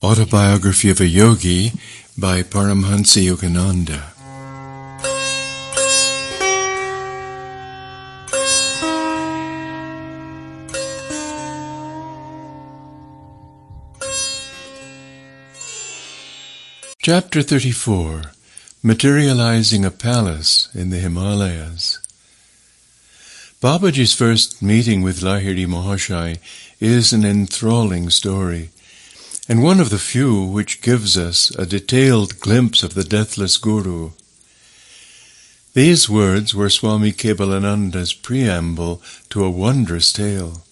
Autobiography of a Yogi by Paramahamsa Yogananda. Chapter 34. Materializing a Palace in the Himalayas. Babaji's first meeting with Lahiri Mahashai is an enthralling story, and one of the few which gives us a detailed glimpse of the deathless Guru. These words were Swami Kebalananda's preamble to a wondrous tale.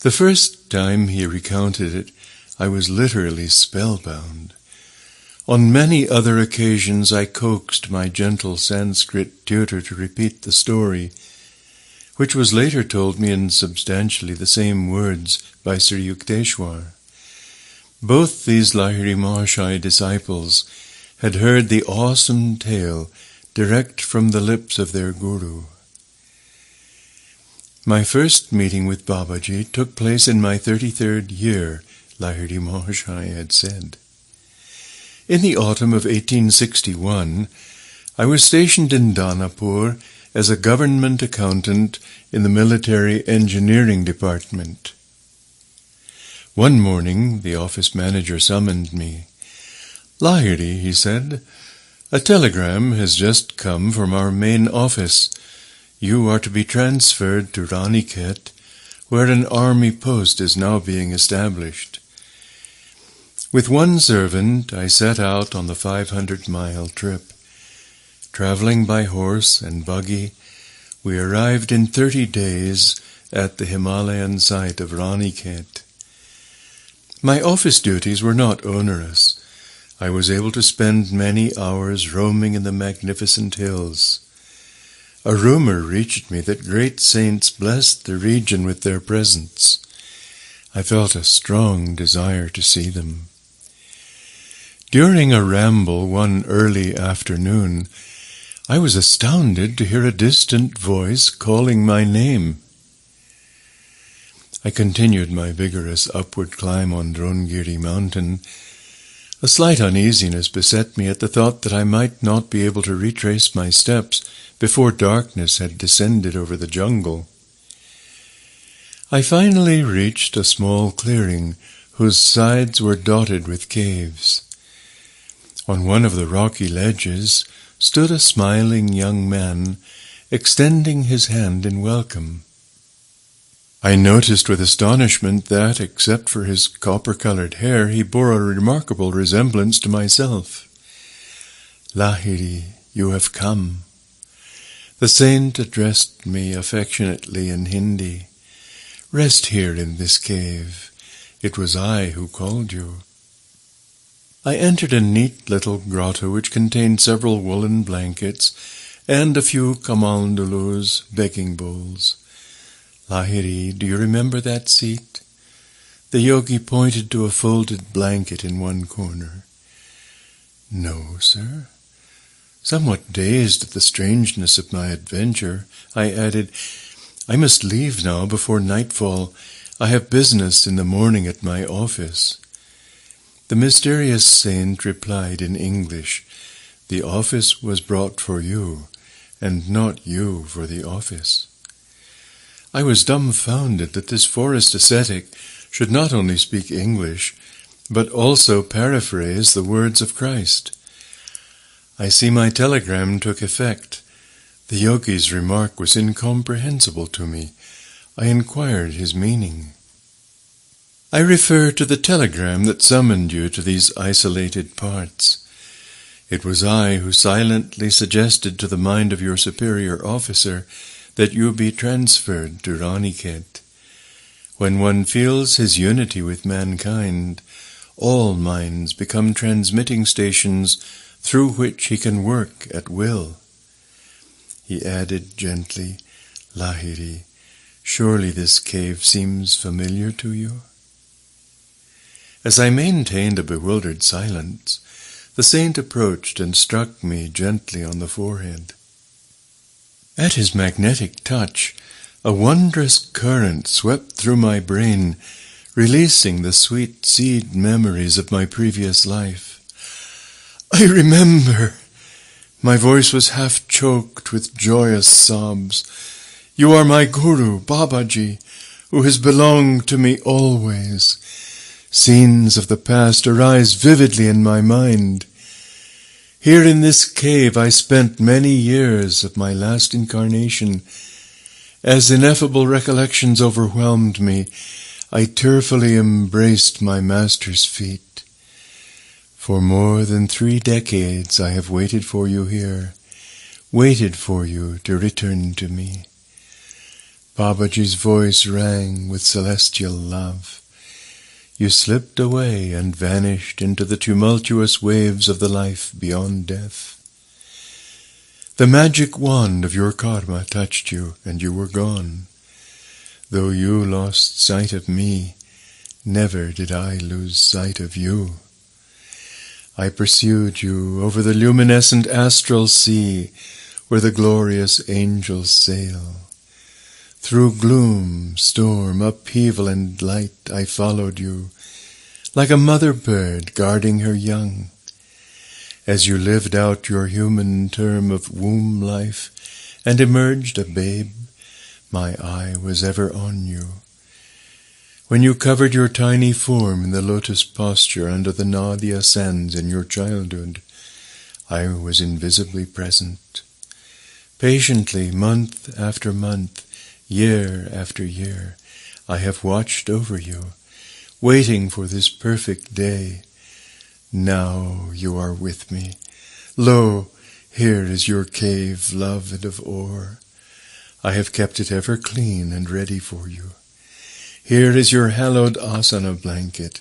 The first time he recounted it, I was literally spellbound. On many other occasions I coaxed my gentle Sanskrit tutor to repeat the story, which was later told me in substantially the same words by Sri Yukteswar. Both these Lahiri Mahashai disciples had heard the awesome tale direct from the lips of their Guru. My first meeting with Babaji took place in my 33rd year, Lahiri Mahashai had said. In the autumn of 1861, I was stationed in Danapur as a government accountant in the military engineering department. One morning, the office manager summoned me. "Lahiri," he said, "a telegram has just come from our main office. You are to be transferred to Ranikhet, where an army post is now being established." With one servant, I set out on the 500-mile trip. Traveling by horse and buggy, we arrived in 30 days at the Himalayan site of Ranikhet. My office duties were not onerous. I was able to spend many hours roaming in the magnificent hills. A rumor reached me that great saints blessed the region with their presence. I felt a strong desire to see them. During a ramble one early afternoon, I was astounded to hear a distant voice calling my name. I continued my vigorous upward climb on Drongiri mountain. A slight uneasiness beset me at the thought that I might not be able to retrace my steps before darkness had descended over the jungle. I finally reached a small clearing whose sides were dotted with caves. On one of the rocky ledges stood a smiling young man, extending his hand in welcome. I noticed with astonishment that, except for his copper-colored hair, he bore a remarkable resemblance to myself. "Lahiri, you have come." The saint addressed me affectionately in Hindi. "Rest here in this cave. It was I who called you." I entered a neat little grotto which contained several woolen blankets and a few kamandulus, begging bowls. "Lahiri, do you remember that seat?" The yogi pointed to a folded blanket in one corner. "No, sir." Somewhat dazed at the strangeness of my adventure, I added, "I must leave now before nightfall. I have business in the morning at my office." The mysterious saint replied in English, "The office was brought for you, and not you for the office." I was dumbfounded that this forest ascetic should not only speak English, but also paraphrase the words of Christ. I see my telegram took effect. The yogi's remark was incomprehensible to me. I inquired his meaning. "I refer to the telegram that summoned you to these isolated parts. It was I who silently suggested to the mind of your superior officer that you be transferred to Ranikhet. When one feels his unity with mankind, all minds become transmitting stations through which he can work at will." He added gently, "Lahiri, surely this cave seems familiar to you?" As I maintained a bewildered silence, the saint approached and struck me gently on the forehead. At his magnetic touch, a wondrous current swept through my brain, releasing the sweet seed memories of my previous life. I remember. My voice was half choked with joyous sobs. You are my Guru, Babaji, who has belonged to me always. Scenes of the past arise vividly in my mind. Here in this cave I spent many years of my last incarnation. As ineffable recollections overwhelmed me, I tearfully embraced my Master's feet. For more than 3 decades I have waited for you here, waited for you to return to me. Babaji's voice rang with celestial love. You slipped away and vanished into the tumultuous waves of the life beyond death. The magic wand of your karma touched you, and you were gone. Though you lost sight of me, never did I lose sight of you. I pursued you over the luminescent astral sea, where the glorious angels sail. Through gloom, storm, upheaval, and light I followed you, like a mother bird guarding her young. As you lived out your human term of womb life and emerged a babe, my eye was ever on you. When you covered your tiny form in the lotus posture under the Nadia sands in your childhood, I was invisibly present. Patiently, month after month, year after year, I have watched over you, waiting for this perfect day. Now you are with me. Lo, here is your cave, loved of ore. I have kept it ever clean and ready for you. Here is your hallowed asana blanket,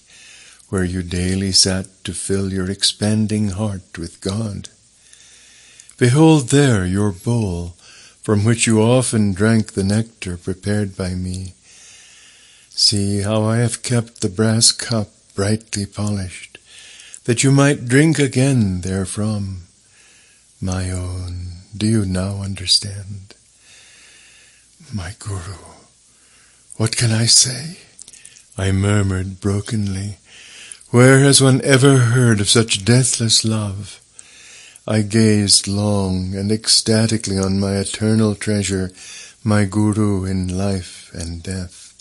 where you daily sat to fill your expanding heart with God. Behold there your bowl, from which you often drank the nectar prepared by me. See how I have kept the brass cup brightly polished, that you might drink again therefrom. My own, do you now understand? My Guru, what can I say? I murmured brokenly. Where has one ever heard of such deathless love? I gazed long and ecstatically on my eternal treasure, my Guru in life and death.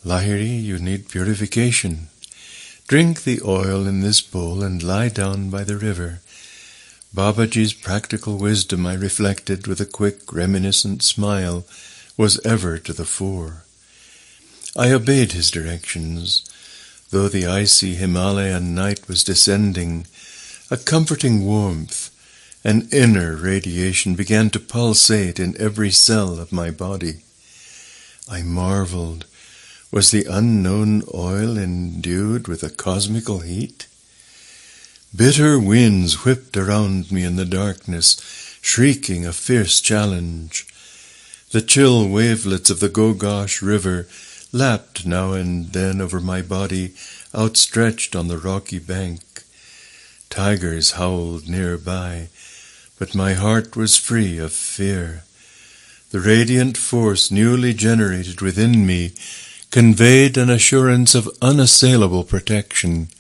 Lahiri, you need purification. Drink the oil in this bowl and lie down by the river. Babaji's practical wisdom, I reflected with a quick, reminiscent smile, was ever to the fore. I obeyed his directions. Though the icy Himalayan night was descending, a comforting warmth, an inner radiation began to pulsate in every cell of my body. I marveled. Was the unknown oil endued with a cosmical heat? Bitter winds whipped around me in the darkness, shrieking a fierce challenge. The chill wavelets of the Gogosh River lapped now and then over my body, outstretched on the rocky bank. Tigers howled nearby, but my heart was free of fear. The radiant force newly generated within me conveyed an assurance of unassailable protection.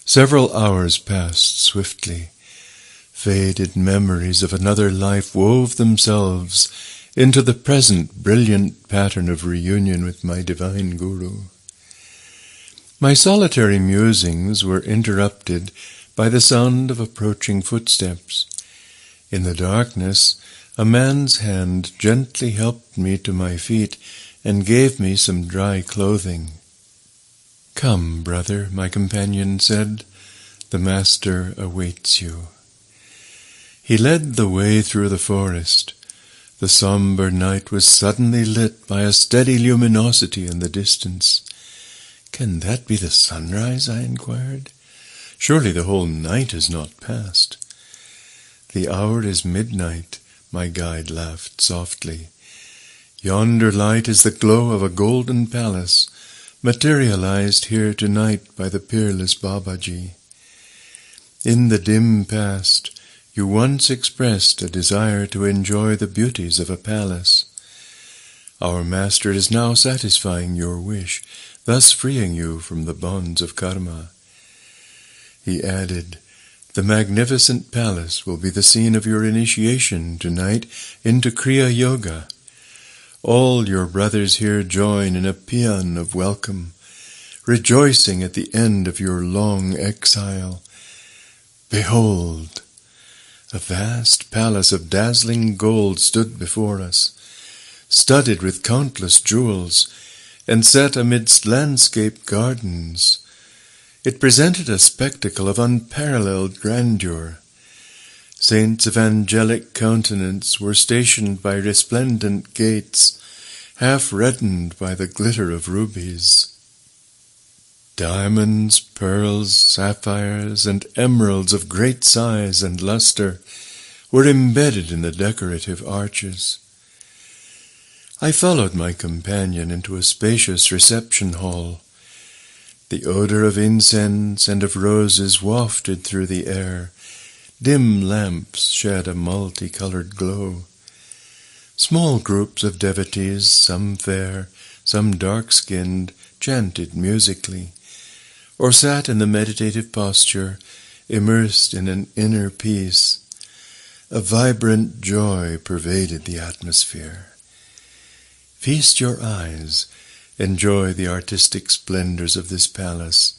Several hours passed swiftly. Faded memories of another life wove themselves into the present brilliant pattern of reunion with my divine Guru. My solitary musings were interrupted by the sound of approaching footsteps. In the darkness, a man's hand gently helped me to my feet and gave me some dry clothing. "Come, brother," my companion said, "the Master awaits you." He led the way through the forest. The somber night was suddenly lit by a steady luminosity in the distance. "Can that be the sunrise?" I inquired. "Surely the whole night has not passed." "The hour is midnight," my guide laughed softly. "Yonder light is the glow of a golden palace, materialized here tonight by the peerless Babaji. In the dim past, you once expressed a desire to enjoy the beauties of a palace. Our Master is now satisfying your wish, thus freeing you from the bonds of karma." He added, "The magnificent palace will be the scene of your initiation tonight into Kriya Yoga. All your brothers here join in a paean of welcome, rejoicing at the end of your long exile. Behold!" A vast palace of dazzling gold stood before us, studded with countless jewels, and set amidst landscape gardens. It presented a spectacle of unparalleled grandeur. Saints of angelic countenance were stationed by resplendent gates, half reddened by the glitter of rubies. Diamonds, pearls, sapphires, and emeralds of great size and luster were embedded in the decorative arches. I followed my companion into a spacious reception hall. The odor of incense and of roses wafted through the air. Dim lamps shed a multicolored glow. Small groups of devotees, some fair, some dark-skinned, chanted musically, or sat in the meditative posture, immersed in an inner peace. A vibrant joy pervaded the atmosphere. Feast your eyes, enjoy the artistic splendors of this palace,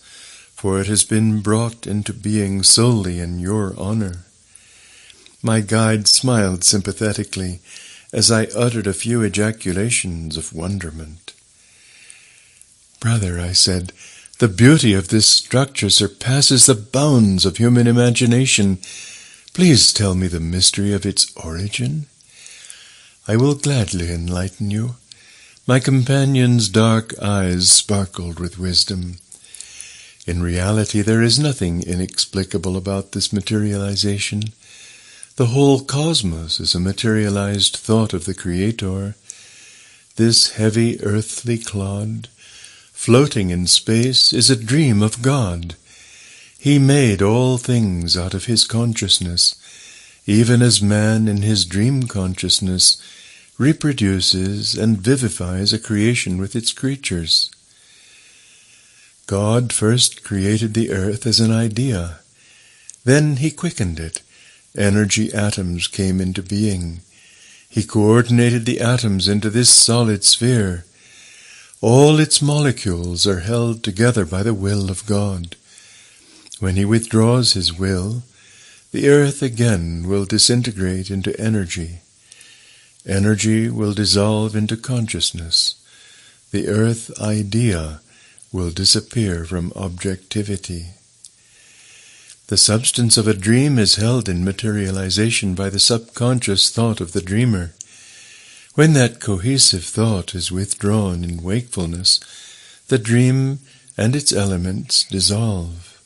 for it has been brought into being solely in your honor. My guide smiled sympathetically as I uttered a few ejaculations of wonderment. "Brother," I said, "the beauty of this structure surpasses the bounds of human imagination. Please tell me the mystery of its origin." "I will gladly enlighten you." My companion's dark eyes sparkled with wisdom. "In reality, there is nothing inexplicable about this materialization. The whole cosmos is a materialized thought of the Creator. This heavy earthly clod, floating in space, is a dream of God. He made all things out of His consciousness, even as man in his dream consciousness reproduces and vivifies a creation with its creatures. God first created the earth as an idea. Then He quickened it. Energy atoms came into being. He coordinated the atoms into this solid sphere. All its molecules are held together by the will of God. When He withdraws His will, the earth again will disintegrate into energy. Energy will dissolve into consciousness. The earth idea will disappear from objectivity. The substance of a dream is held in materialization by the subconscious thought of the dreamer. When that cohesive thought is withdrawn in wakefulness, the dream and its elements dissolve.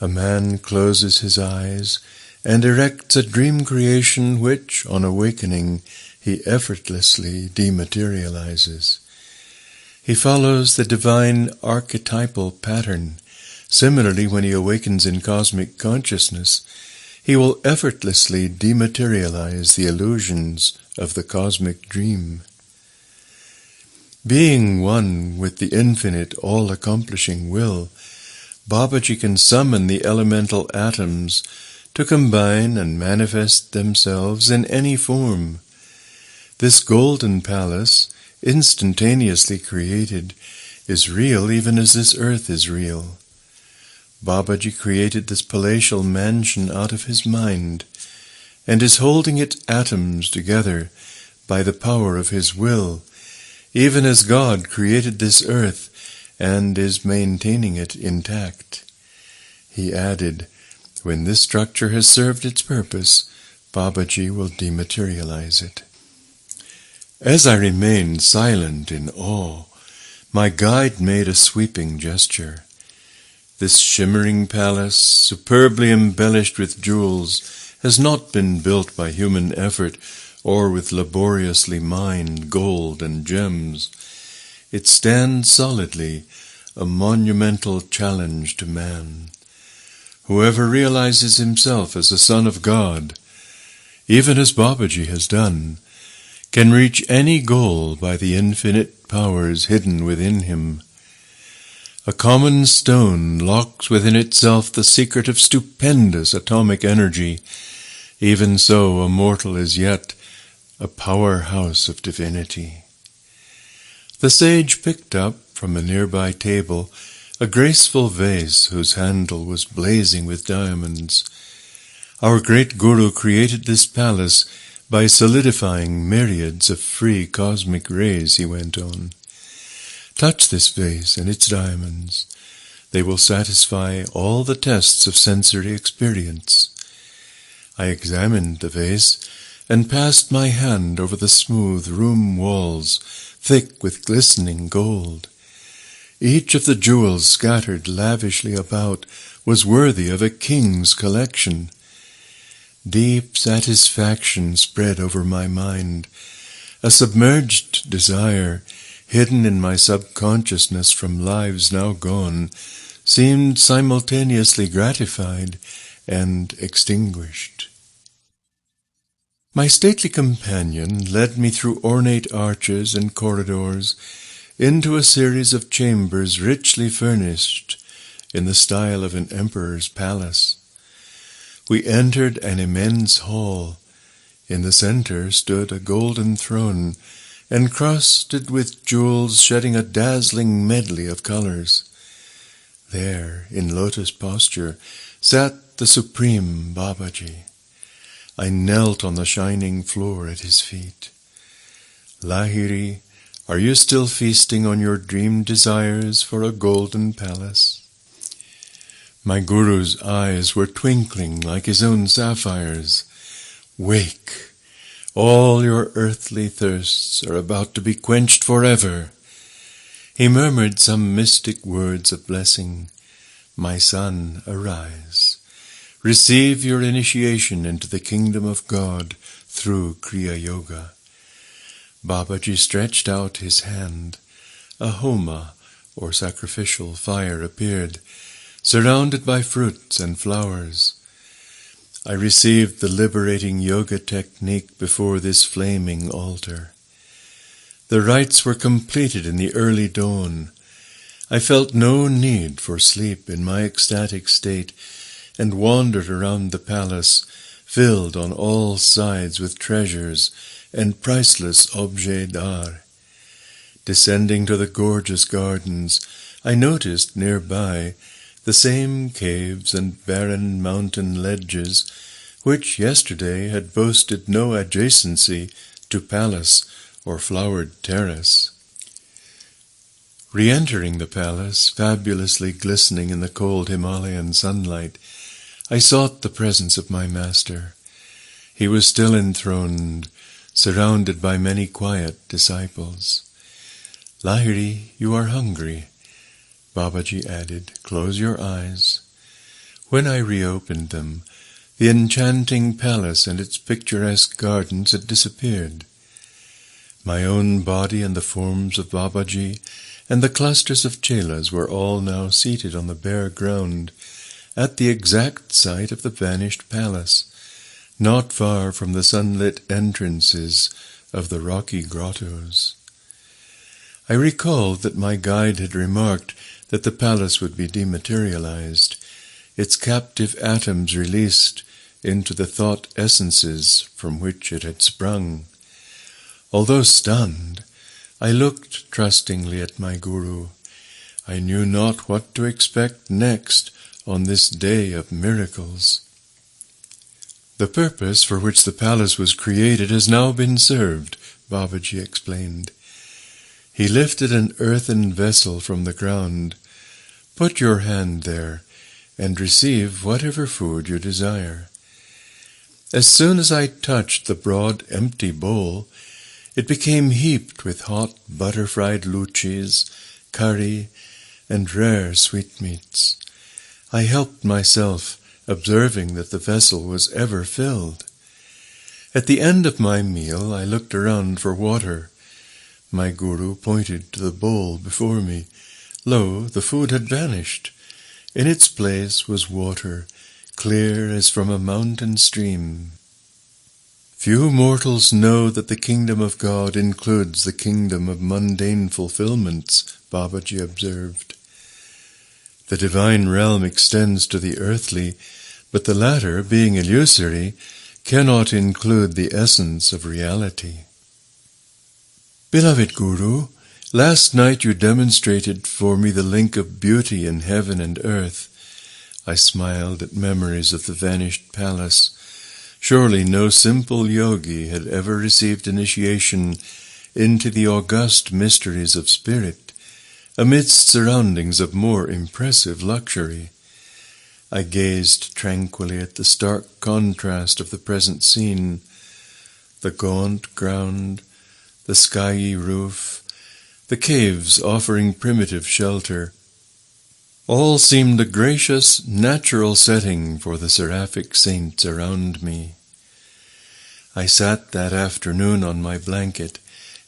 A man closes his eyes and erects a dream creation which, on awakening, he effortlessly dematerializes. He follows the divine archetypal pattern. Similarly, when he awakens in cosmic consciousness, he will effortlessly dematerialize the illusions of the cosmic dream. Being one with the infinite, all-accomplishing will, Babaji can summon the elemental atoms to combine and manifest themselves in any form. This golden palace, instantaneously created, is real even as this earth is real. Babaji created this palatial mansion out of his mind, and is holding its atoms together by the power of his will, even as God created this earth and is maintaining it intact. He added, when this structure has served its purpose, Babaji will dematerialize it. As I remained silent in awe, my guide made a sweeping gesture. This shimmering palace, superbly embellished with jewels, has not been built by human effort or with laboriously mined gold and gems. It stands solidly, a monumental challenge to man. Whoever realizes himself as a son of God, even as Babaji has done, can reach any goal by the infinite powers hidden within him. A common stone locks within itself the secret of stupendous atomic energy. Even so, a mortal is yet a powerhouse of divinity. The sage picked up from a nearby table a graceful vase whose handle was blazing with diamonds. Our great Guru created this palace by solidifying myriads of free cosmic rays, he went on. Touch this vase and its diamonds. They will satisfy all the tests of sensory experience. I examined the vase and passed my hand over the smooth room walls, thick with glistening gold. Each of the jewels scattered lavishly about was worthy of a king's collection. Deep satisfaction spread over my mind. A submerged desire, hidden in my subconsciousness from lives now gone, seemed simultaneously gratified and extinguished. My stately companion led me through ornate arches and corridors into a series of chambers richly furnished in the style of an emperor's palace. We entered an immense hall. In the center stood a golden throne, encrusted with jewels shedding a dazzling medley of colors. There, in lotus posture, sat the supreme Babaji. I knelt on the shining floor at his feet. Lahiri, are you still feasting on your dream desires for a golden palace? My Guru's eyes were twinkling like his own sapphires. Wake! All your earthly thirsts are about to be quenched forever. He murmured some mystic words of blessing. My son, arise. Receive your initiation into the kingdom of God through Kriya Yoga. Babaji stretched out his hand. A homa, or sacrificial fire, appeared, surrounded by fruits and flowers. I received the liberating yoga technique before this flaming altar. The rites were completed in the early dawn. I felt no need for sleep in my ecstatic state and wandered around the palace, filled on all sides with treasures and priceless objets d'art. Descending to the gorgeous gardens, I noticed nearby the same caves and barren mountain ledges which yesterday had boasted no adjacency to palace or flowered terrace. Re-entering the palace, fabulously glistening in the cold Himalayan sunlight, I sought the presence of my master. He was still enthroned, surrounded by many quiet disciples. Lahiri, you are hungry, Babaji added. Close your eyes. When I reopened them, the enchanting palace and its picturesque gardens had disappeared. My own body and the forms of Babaji and the clusters of chelas were all now seated on the bare ground at the exact site of the vanished palace, not far from the sunlit entrances of the rocky grottos. I recalled that my guide had remarked that the palace would be dematerialized, its captive atoms released into the thought essences from which it had sprung. Although stunned, I looked trustingly at my Guru. I knew not what to expect next on this day of miracles. The purpose for which the palace was created has now been served, Babaji explained. He lifted an earthen vessel from the ground. Put your hand there and receive whatever food you desire. As soon as I touched the broad, empty bowl, it became heaped with hot butter-fried luchis, curry, and rare sweetmeats. I helped myself, observing that the vessel was ever filled. At the end of my meal, I looked around for water. My Guru pointed to the bowl before me. Lo, the food had vanished. In its place was water, clear as from a mountain stream. Few mortals know that the kingdom of God includes the kingdom of mundane fulfillments, Babaji observed. The divine realm extends to the earthly, but the latter, being illusory, cannot include the essence of reality. Beloved Guru, last night you demonstrated for me the link of beauty in heaven and earth. I smiled at memories of the vanished palace. Surely no simple yogi had ever received initiation into the august mysteries of spirit, amidst surroundings of more impressive luxury. I gazed tranquilly at the stark contrast of the present scene, the gaunt ground, the skyey roof, the caves offering primitive shelter. All seemed a gracious, natural setting for the seraphic saints around me. I sat that afternoon on my blanket,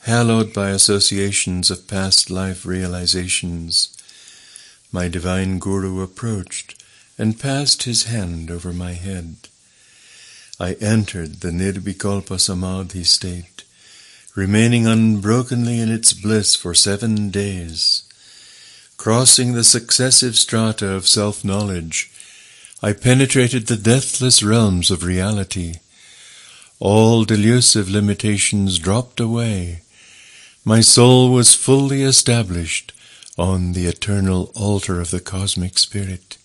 hallowed by associations of past life realizations. My divine Guru approached and passed his hand over my head. I entered the Nirvikalpa Samadhi state, remaining unbrokenly in its bliss for 7 days. Crossing the successive strata of self-knowledge, I penetrated the deathless realms of reality. All delusive limitations dropped away. My soul was fully established on the eternal altar of the cosmic spirit.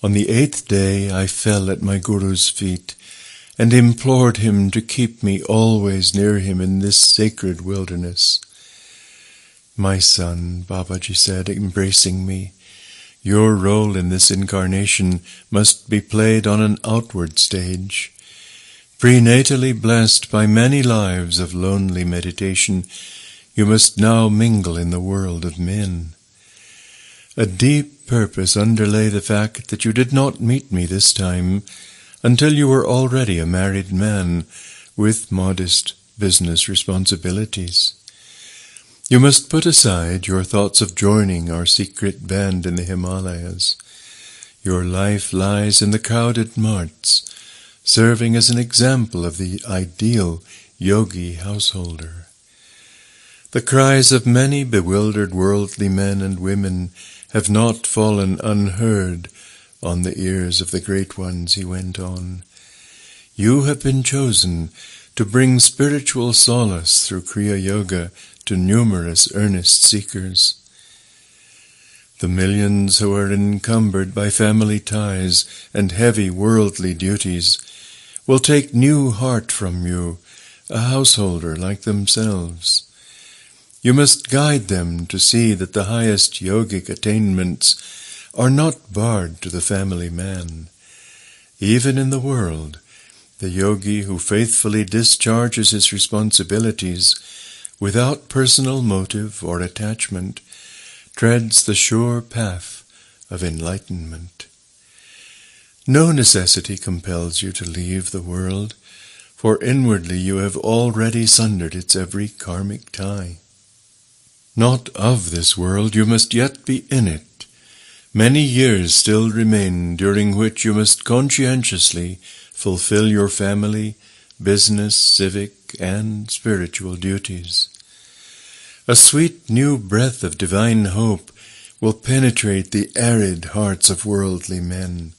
On the 8th day I fell at my Guru's feet and implored him to keep me always near him in this sacred wilderness. My son, Babaji said, embracing me, your role in this incarnation must be played on an outward stage. Prenatally blessed by many lives of lonely meditation, you must now mingle in the world of men. A deep purpose underlay the fact that you did not meet me this time until you were already a married man with modest business responsibilities. You must put aside your thoughts of joining our secret band in the Himalayas. Your life lies in the crowded marts, serving as an example of the ideal yogi householder. The cries of many bewildered worldly men and women have not fallen unheard on the ears of the great ones, he went on. You have been chosen to bring spiritual solace through Kriya Yoga to numerous earnest seekers. The millions who are encumbered by family ties and heavy worldly duties will take new heart from you, a householder like themselves. You must guide them to see that the highest yogic attainments are not barred to the family man. Even in the world, the yogi who faithfully discharges his responsibilities without personal motive or attachment treads the sure path of enlightenment. No necessity compels you to leave the world, for inwardly you have already sundered its every karmic tie. Not of this world, you must yet be in it. Many years still remain during which you must conscientiously fulfill your family, business, civic, and spiritual duties. A sweet new breath of divine hope will penetrate the arid hearts of worldly men.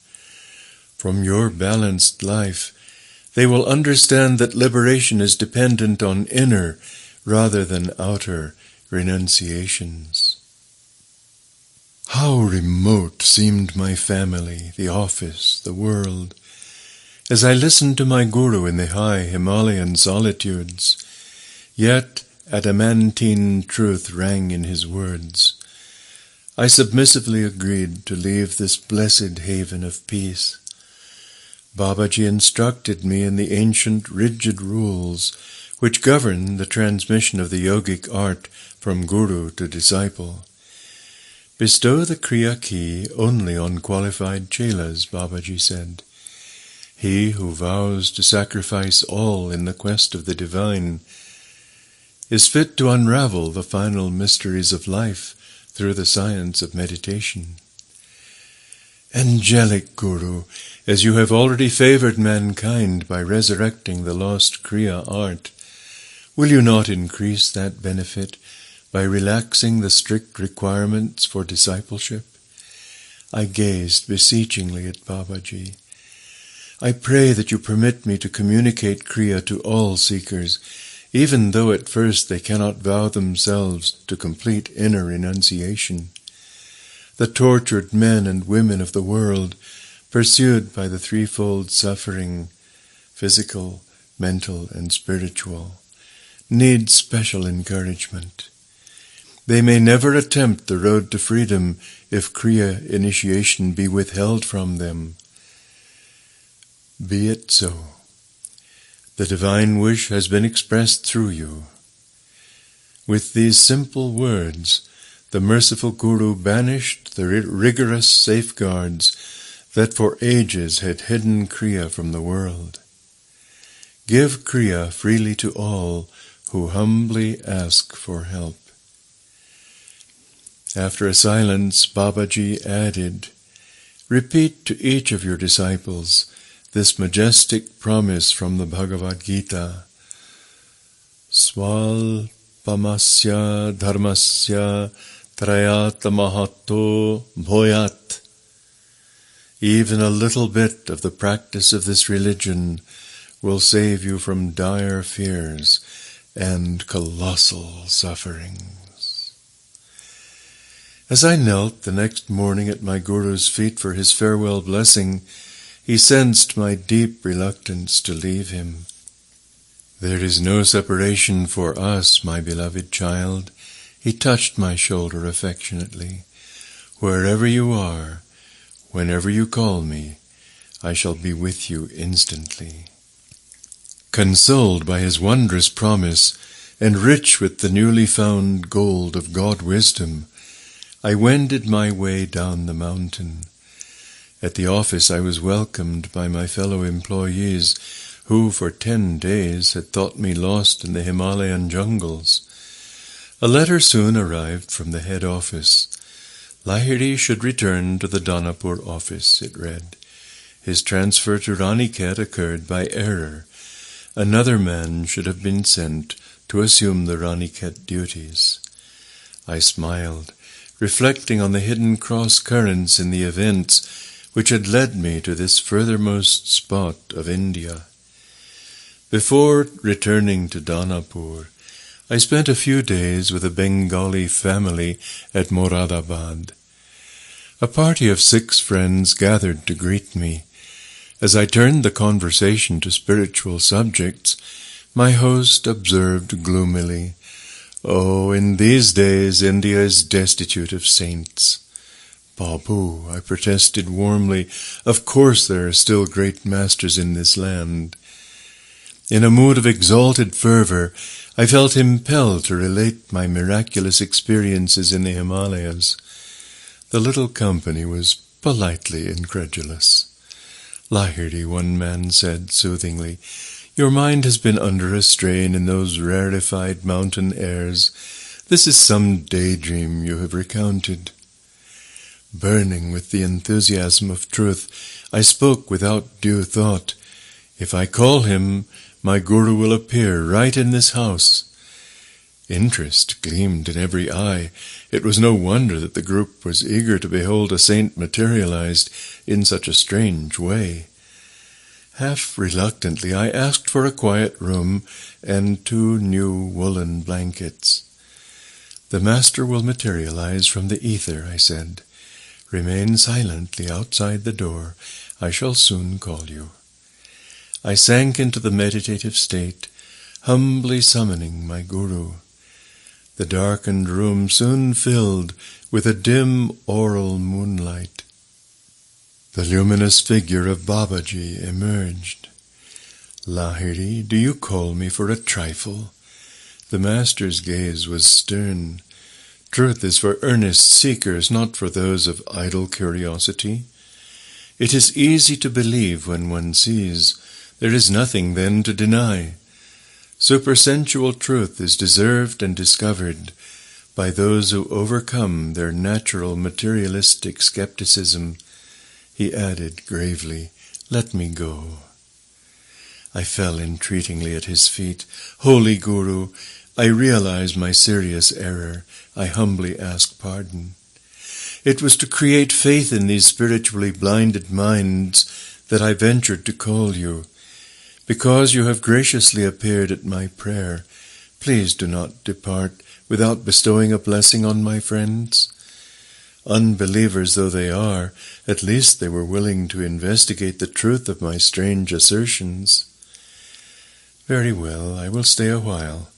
From your balanced life, they will understand that liberation is dependent on inner rather than outer renunciations. How remote seemed my family, the office, the world, as I listened to my Guru in the high Himalayan solitudes. Yet adamantine truth rang in his words. I submissively agreed to leave this blessed haven of peace. Babaji instructed me in the ancient rigid rules which govern the transmission of the yogic art from Guru to disciple. Bestow the Kriya key only on qualified chelas, Babaji said. He who vows to sacrifice all in the quest of the divine is fit to unravel the final mysteries of life through the science of meditation. Angelic Guru, as you have already favored mankind by resurrecting the lost Kriya art, will you not increase that benefit by relaxing the strict requirements for discipleship? I gazed beseechingly at Babaji. I pray that you permit me to communicate Kriya to all seekers, even though at first they cannot vow themselves to complete inner renunciation. The tortured men and women of the world, pursued by the threefold suffering, physical, mental, and spiritual, need special encouragement. They may never attempt the road to freedom if Kriya initiation be withheld from them. Be it so. The divine wish has been expressed through you. With these simple words, the merciful Guru banished the rigorous safeguards that for ages had hidden Kriya from the world. Give Kriya freely to all who humbly ask for help. After a silence, Babaji added, repeat to each of your disciples this majestic promise from the Bhagavad Gita. Swalpamasya dharmasya trayata mahatto bhoyat. Even a little bit of the practice of this religion will save you from dire fears and colossal sufferings. As I knelt the next morning at my Guru's feet for his farewell blessing, he sensed my deep reluctance to leave him. There is no separation for us, my beloved child. He touched my shoulder affectionately. Wherever you are, whenever you call me, I shall be with you instantly. Consoled by his wondrous promise, and rich with the newly found gold of God wisdom, I wended my way down the mountain. At the office I was welcomed by my fellow employees, who for 10 days had thought me lost in the Himalayan jungles. A letter soon arrived from the head office. Lahiri should return to the Danapur office, it read. His transfer to Ranikhet occurred by error. Another man should have been sent to assume the Ranikhet duties. I smiled, reflecting on the hidden cross-currents in the events which had led me to this furthermost spot of India. Before returning to Danapur, I spent a few days with a Bengali family at Moradabad. A party of 6 friends gathered to greet me. As I turned the conversation to spiritual subjects, my host observed gloomily, "Oh, in these days India is destitute of saints." "Babu," I protested warmly, "of course there are still great masters in this land." In a mood of exalted fervor, I felt impelled to relate my miraculous experiences in the Himalayas. The little company was politely incredulous. "Lahiri," one man said soothingly, "your mind has been under a strain in those rarefied mountain airs. This is some daydream you have recounted." Burning with the enthusiasm of truth, I spoke without due thought. "If I call him, my Guru will appear right in this house." Interest gleamed in every eye. It was no wonder that the group was eager to behold a saint materialized in such a strange way. Half reluctantly, I asked for a quiet room and 2 new woolen blankets. "The master will materialize from the ether," I said. "Remain silently outside the door. I shall soon call you." I sank into the meditative state, humbly summoning my Guru. The darkened room soon filled with a dim aural moonlight. The luminous figure of Babaji emerged. "Lahiri, do you call me for a trifle?" The master's gaze was stern. "Truth is for earnest seekers, not for those of idle curiosity. It is easy to believe when one sees. There is nothing then to deny. Supersensual truth is deserved and discovered by those who overcome their natural materialistic skepticism." He added gravely, Let me go." I fell entreatingly at his feet. "Holy Guru, I realize my serious error. I humbly ask pardon. It was to create faith in these spiritually blinded minds that I ventured to call you. Because you have graciously appeared at my prayer, please do not depart without bestowing a blessing on my friends. Unbelievers though they are, at least they were willing to investigate the truth of my strange assertions." "Very well, I will stay a while.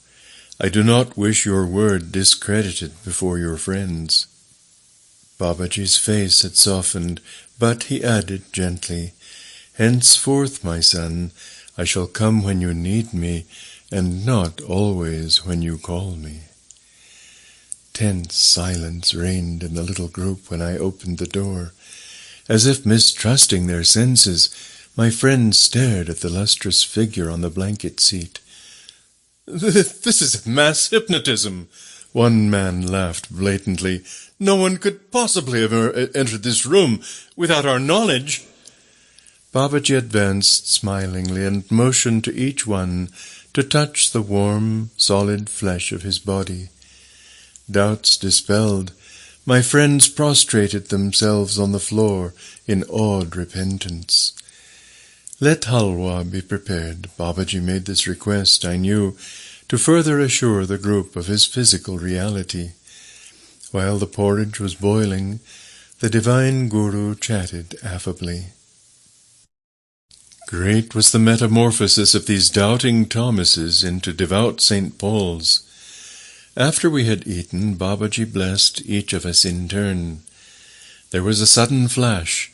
I do not wish your word discredited before your friends." Babaji's face had softened, but he added gently, "Henceforth, my son, I shall come when you need me, and not always when you call me." Tense silence reigned in the little group when I opened the door. As if mistrusting their senses, my friends stared at the lustrous figure on the blanket seat. "This is mass hypnotism," one man laughed blatantly. "No one could possibly have entered this room without our knowledge." Babaji advanced smilingly and motioned to each one to touch the warm, solid flesh of his body. Doubts dispelled, my friends prostrated themselves on the floor in awed repentance. "Let halwa be prepared." Babaji made this request, I knew, to further assure the group of his physical reality. While the porridge was boiling, the divine Guru chatted affably. Great was the metamorphosis of these doubting Thomases into devout St. Pauls. After we had eaten, Babaji blessed each of us in turn. There was a sudden flash.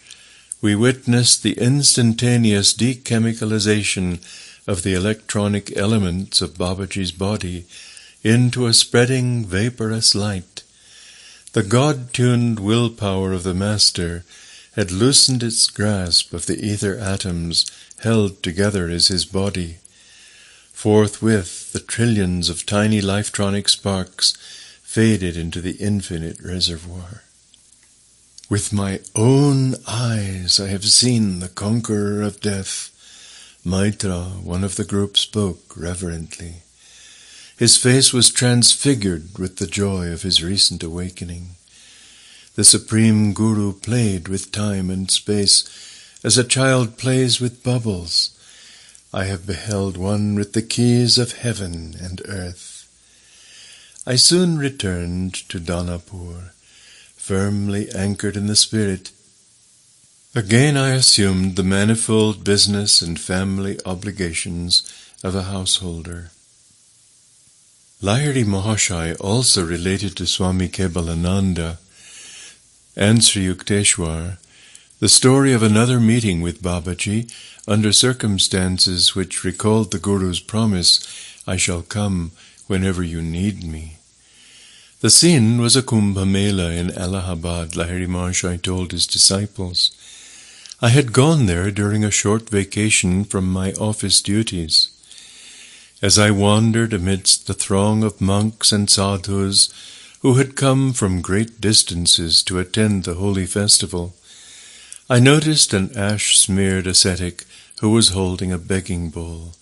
We witnessed the instantaneous dechemicalization of the electronic elements of Babaji's body into a spreading vaporous light. The God-tuned willpower of the Master had loosened its grasp of the ether atoms held together as his body. Forthwith, the trillions of tiny lifetronic sparks faded into the infinite reservoir. "With my own eyes I have seen the conqueror of death." Maitra, one of the group, spoke reverently. His face was transfigured with the joy of his recent awakening. The Supreme Guru played with time and space as a child plays with bubbles. I have beheld one with the keys of heaven and earth. I soon returned to Danapur, firmly anchored in the spirit. Again I assumed the manifold business and family obligations of a householder. Lahiri Mahashai also related to Swami Kebalananda and Sri Yukteswar the story of another meeting with Babaji under circumstances which recalled the Guru's promise, "I shall come whenever you need me." The scene was a Kumbh Mela in Allahabad, Lahiri Mahashai told his disciples. I had gone there during a short vacation from my office duties. As I wandered amidst the throng of monks and sadhus who had come from great distances to attend the holy festival, I noticed an ash-smeared ascetic who was holding a begging bowl.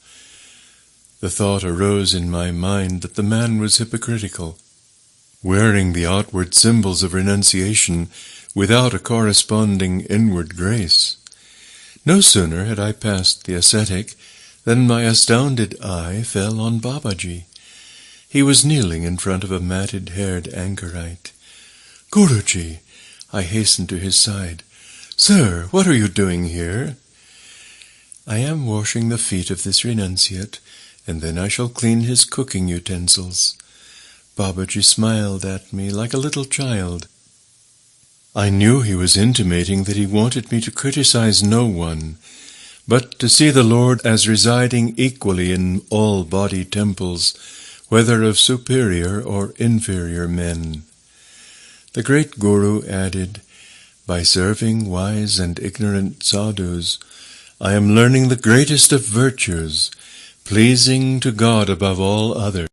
The thought arose in my mind that the man was hypocritical, wearing the outward symbols of renunciation without a corresponding inward grace. No sooner had I passed the ascetic than my astounded eye fell on Babaji. He was kneeling in front of a matted-haired anchorite. "Guruji!" I hastened to his side. "Sir, what are you doing here?" "I am washing the feet of this renunciate, and then I shall clean his cooking utensils." Babaji smiled at me like a little child. I knew he was intimating that he wanted me to criticize no one, but to see the Lord as residing equally in all body temples, whether of superior or inferior men. The great Guru added, "By serving wise and ignorant sadhus, I am learning the greatest of virtues, pleasing to God above all others."